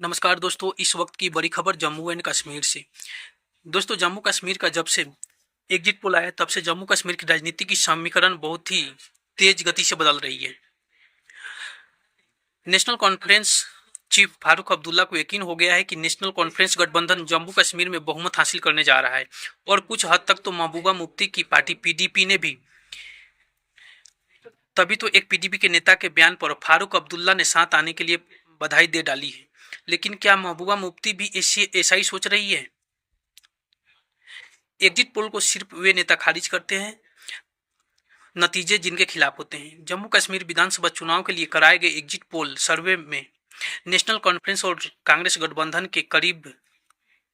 नमस्कार दोस्तों, इस वक्त की बड़ी खबर जम्मू एंड कश्मीर से। दोस्तों, जम्मू कश्मीर का जब से एग्जिट पोल आया तब से जम्मू कश्मीर की राजनीति की समीकरण बहुत ही तेज गति से बदल रही है। National conference chief Farooq Abdullah को यकीन हो गया है कि नेशनल कॉन्फ्रेंस गठबंधन जम्मू कश्मीर में बहुमत हासिल करने जा रहा है और कुछ हद तक तो महबूबा मुफ्ती की पार्टी पीडीपी ने भी। तभी तो एक पीडीपी के नेता के बयान पर फारूक अब्दुल्ला ने साथ आने के लिए बधाई दे डाली है। लेकिन क्या महबूबा मुफ्ती भी ऐसा ही सोच रही है? एग्जिट पोल को सिर्फ वे नेता खारिज करते हैं नतीजे जिनके खिलाफ होते हैं। जम्मू कश्मीर विधानसभा चुनाव के लिए कराए गए एग्जिट पोल सर्वे में नेशनल कॉन्फ्रेंस और कांग्रेस गठबंधन के करीब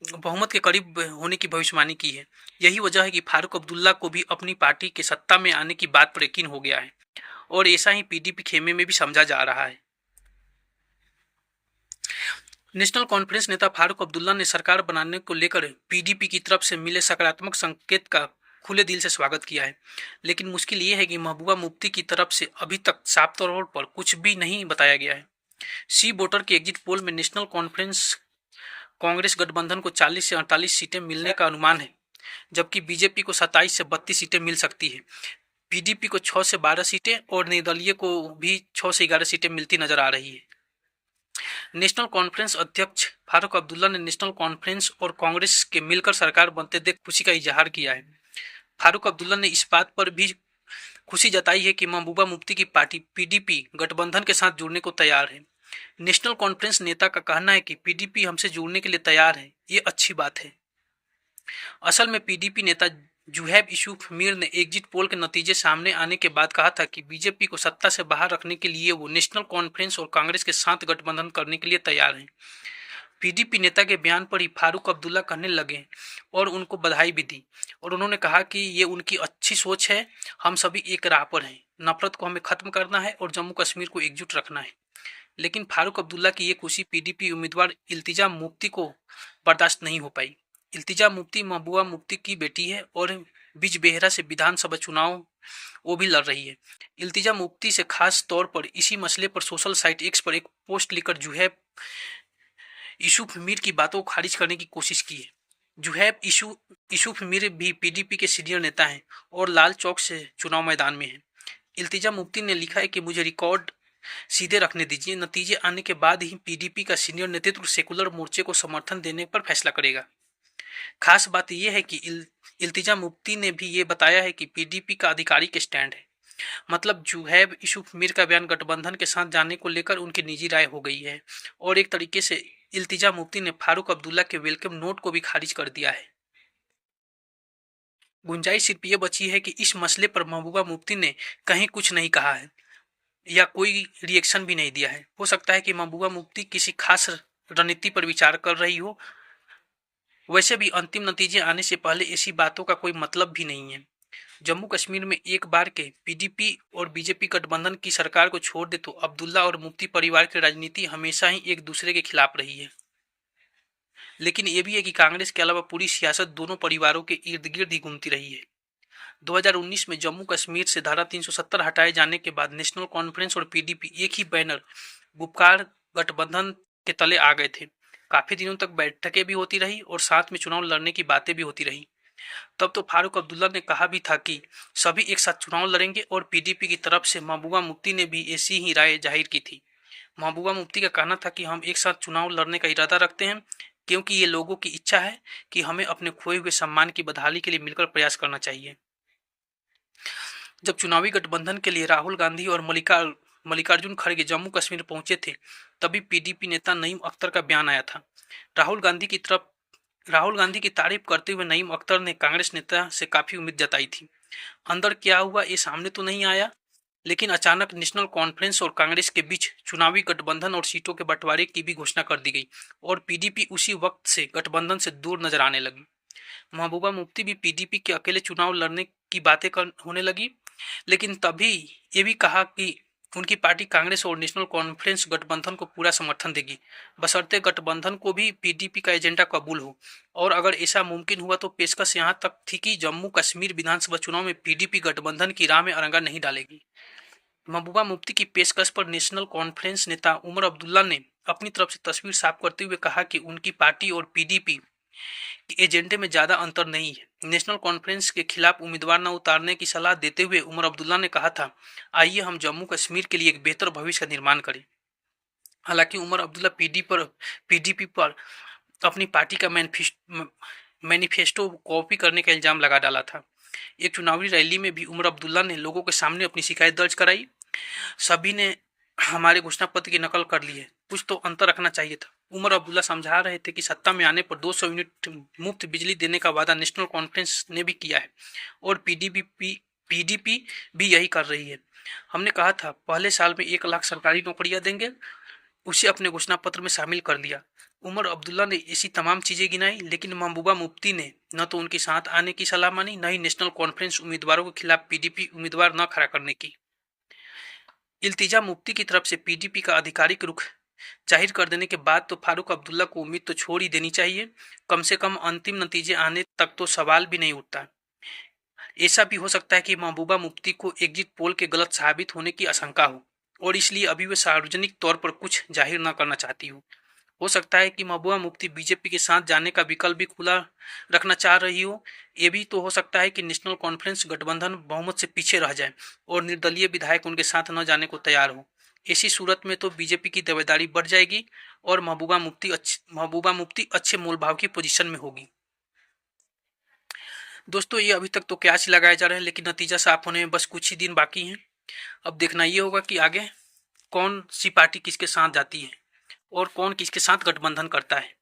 बहुमत के करीब होने की भविष्यवाणी की है। यही वजह है कि फारूक अब्दुल्ला को भी अपनी पार्टी के सत्ता में आने की बात पर यकीन हो गया है और ऐसा ही पीडीपी खेमे में भी समझा जा रहा है। नेशनल कॉन्फ्रेंस नेता फारूक अब्दुल्ला ने सरकार बनाने को लेकर पीडीपी की तरफ से मिले सकारात्मक संकेत का खुले दिल से स्वागत किया है। लेकिन मुश्किल ये है कि महबूबा मुफ्ती की तरफ से अभी तक साफ तौर पर कुछ भी नहीं बताया गया है। सी वोटर के एग्जिट पोल में नेशनल कॉन्फ्रेंस कांग्रेस गठबंधन को 40 से 48 सीटें मिलने का अनुमान है, जबकि बीजेपी को 27 से 32 सीटें मिल सकती है। पीडीपी को 6 से 12 सीटें और निर्दलीय को भी 6 से 11 सीटें मिलती नजर आ रही है। नेशनल कॉन्फ्रेंस अध्यक्ष फारूक अब्दुल्ला ने नेशनल कॉन्फ्रेंस और कांग्रेस के मिलकर सरकार बनते देख खुशी का इजहार किया है। फारूक अब्दुल्ला ने इस बात पर भी खुशी जताई है कि महबूबा मुफ्ती की पार्टी पीडीपी गठबंधन के साथ जुड़ने को तैयार है। नेशनल कॉन्फ्रेंस नेता का कहना है कि पीडीपी हमसे जुड़ने के लिए तैयार है, ये अच्छी बात है। असल में पीडीपी नेता जुहैब यूसुफ मीर ने एग्जिट पोल के नतीजे सामने आने के बाद कहा था कि बीजेपी को सत्ता से बाहर रखने के लिए वो नेशनल कॉन्फ्रेंस और कांग्रेस के साथ गठबंधन करने के लिए तैयार हैं। पीडीपी नेता के बयान पर ही फारूक अब्दुल्ला कहने लगे और उनको बधाई भी दी और उन्होंने कहा कि ये उनकी अच्छी सोच है। हम सभी एक राह पर हैं, नफरत को हमें खत्म करना है और जम्मू कश्मीर को एकजुट रखना है। लेकिन फारूक अब्दुल्ला की ये खुशी पीडीपी उम्मीदवार इल्तिजा मुफ्ती को बर्दाश्त नहीं हो पाई। इल्तिजा मुफ्ती महबूबा मुफ्ती की बेटी है और बिजबेहरा से विधानसभा चुनाव वो भी लड़ रही है। इल्तिजा मुफ्ती से खास तौर पर इसी मसले पर सोशल साइट एक्स पर एक पोस्ट लिखकर जुहैब यूसुफ मीर की बातों को खारिज करने की कोशिश की है। जुहैब यूसुफ मीर भी पीडीपी के सीनियर नेता हैं और लाल चौक से चुनाव मैदान में हैं। इल्तिजा मुफ्ती ने लिखा है कि मुझे रिकॉर्ड सीधे रखने दीजिए, नतीजे आने के बाद ही पीडीपी का सीनियर नेतृत्व सेकुलर मोर्चे को समर्थन देने पर फैसला करेगा। खास बात यह है कि इल्तिजा मुफ्ती ने भी ये बताया है कि पीडीपी का आधिकारिक स्टैंड है। मतलब जुहैब यूसुफ मीर का बयान गठबंधन के साथ जाने को लेकर उनकी निजी राय हो गई है और एक तरीके से इल्तिजा मुफ्ती ने फारूक अब्दुल्ला के वेलकम नोट को भी खारिज कर दिया है। गुंजाइश सिर्फ ये बची है कि इस मसले पर महबूबा मुफ्ती ने कहीं कुछ नहीं कहा है या कोई रिएक्शन भी नहीं दिया है। हो सकता है कि महबूबा मुफ्ती किसी खास रणनीति पर विचार कर रही हो। वैसे भी अंतिम नतीजे आने से पहले ऐसी बातों का कोई मतलब भी नहीं है। जम्मू कश्मीर में एक बार के पीडीपी और बीजेपी गठबंधन की सरकार को छोड़ दे तो अब्दुल्ला और मुफ्ती परिवार की राजनीति हमेशा ही एक दूसरे के खिलाफ रही है। लेकिन ये भी है कि कांग्रेस के अलावा पूरी सियासत दोनों परिवारों के इर्द गिर्द ही घूमती रही है। 2019 में जम्मू कश्मीर से धारा 370 हटाए जाने के बाद नेशनल कॉन्फ्रेंस और पीडीपी एक ही बैनर गुपकार गठबंधन के तले आ गए थे। काफी दिनों तक बैठकें भी होती रही और साथ में चुनाव लड़ने की बातें भी होती रही। तब तो फारूक अब्दुल्ला ने कहा भी था कि सभी एक साथ चुनाव लड़ेंगे और पीडीपी की तरफ से महबूबा मुफ्ती ने भी ऐसी ही राय जाहिर की थी। महबूबा मुफ्ती का कहना था कि हम एक साथ चुनाव लड़ने का इरादा रखते हैं क्योंकि ये लोगों की इच्छा है कि हमें अपने खोए हुए सम्मान की बदहाली के लिए मिलकर प्रयास करना चाहिए। जब चुनावी गठबंधन के लिए राहुल गांधी और मल्लिकार्जुन खड़गे जम्मू कश्मीर पहुंचे थे, तभी पीडीपी नेता नईम अख्तर का बयान आया था। राहुल गांधी की तारीफ करते हुए नईम अख्तर ने कांग्रेस नेता से काफी उम्मीद जताई थी। अंदर क्या हुआ ये सामने तो नहीं आया, लेकिन अचानक नेशनल कॉन्फ्रेंस और कांग्रेस के बीच चुनावी गठबंधन और सीटों के बंटवारे की भी घोषणा कर दी गई और पीडीपी उसी वक्त से गठबंधन से दूर नजर आने लगी। महबूबा मुफ्ती भी पीडीपी के अकेले चुनाव लड़ने की बातें होने लगी, लेकिन तभी ये भी कहा कि उनकी पार्टी कांग्रेस और नेशनल कॉन्फ्रेंस गठबंधन को पूरा समर्थन देगी, बशर्ते गठबंधन को भी पीडीपी का एजेंडा कबूल हो। और अगर ऐसा मुमकिन हुआ तो पेशकश यहाँ तक थी कि जम्मू कश्मीर विधानसभा चुनाव में पीडीपी गठबंधन की राह में अरंगा नहीं डालेगी। महबूबा मुफ्ती की पेशकश पर नेशनल कॉन्फ्रेंस नेता उमर अब्दुल्ला ने अपनी तरफ से तस्वीर साफ करते हुए कहा कि उनकी पार्टी और पीडीपी के एजेंडे में ज्यादा अंतर नहीं है। नेशनल कॉन्फ्रेंस के खिलाफ उम्मीदवार न उतारने की सलाह देते हुए उमर अब्दुल्ला ने कहा था, आइए हम जम्मू कश्मीर के लिए एक बेहतर भविष्य का निर्माण करें। हालांकि उमर अब्दुल्ला पीडीपी पर अपनी पार्टी का मैनिफेस्टो कॉपी करने का इल्जाम लगा डाला था। एक चुनावी रैली में भी उमर अब्दुल्ला ने लोगों के सामने अपनी शिकायत दर्ज कराई। सभी ने हमारे घोषणा पत्र की नकल कर ली है, कुछ तो अंतर रखना चाहिए था। उमर अब्दुल्ला समझा रहे थे कि सत्ता में आने पर 200 यूनिट मुफ्त बिजली देने का वादा नेशनल कॉन्फ्रेंस ने भी किया है और पीडीपी भी यही कर रही है। हमने कहा था पहले साल में 1 लाख सरकारी नौकरियां देंगे, उसे अपने घोषणा पत्र में शामिल कर लिया। उमर अब्दुल्ला ने ऐसी तमाम चीजें गिनाई, लेकिन महबूबा मुफ्ती ने न तो उनके साथ आने की सलाह मानी, न ही नेशनल कॉन्फ्रेंस उम्मीदवारों के खिलाफ पीडीपी उम्मीदवार न खड़ा करने की। इल्तिजा मुफ्ती की तरफ से पीडीपी का आधिकारिक रुख जाहिर कर देने के बाद तो फारूक अब्दुल्ला को उम्मीद तो छोड़ ही देनी चाहिए। कम से कम अंतिम नतीजे आने तक तो सवाल भी नहीं उठता। ऐसा भी हो सकता है कि महबूबा मुफ्ती को एग्जिट पोल के गलत साबित होने की आशंका हो और इसलिए अभी वे सार्वजनिक तौर पर कुछ जाहिर न करना चाहती हो सकता है कि महबूबा मुफ्ती बीजेपी के साथ जाने का विकल्प भी खुला रखना चाह रही हो। ये भी तो हो सकता है कि नेशनल कॉन्फ्रेंस गठबंधन बहुमत से पीछे रह जाए और निर्दलीय विधायक उनके साथ न जाने को तैयार हो। ऐसी सूरत में तो बीजेपी की दावेदारी बढ़ जाएगी और महबूबा मुफ्ती अच्छे मोलभाव की पोजीशन में होगी। दोस्तों, ये अभी तक तो कयास लगाए जा रहे हैं, लेकिन नतीजा साफ होने में बस कुछ ही दिन बाकी हैं। अब देखना ये होगा कि आगे कौन सी पार्टी किसके साथ जाती है और कौन किसके साथ गठबंधन करता है।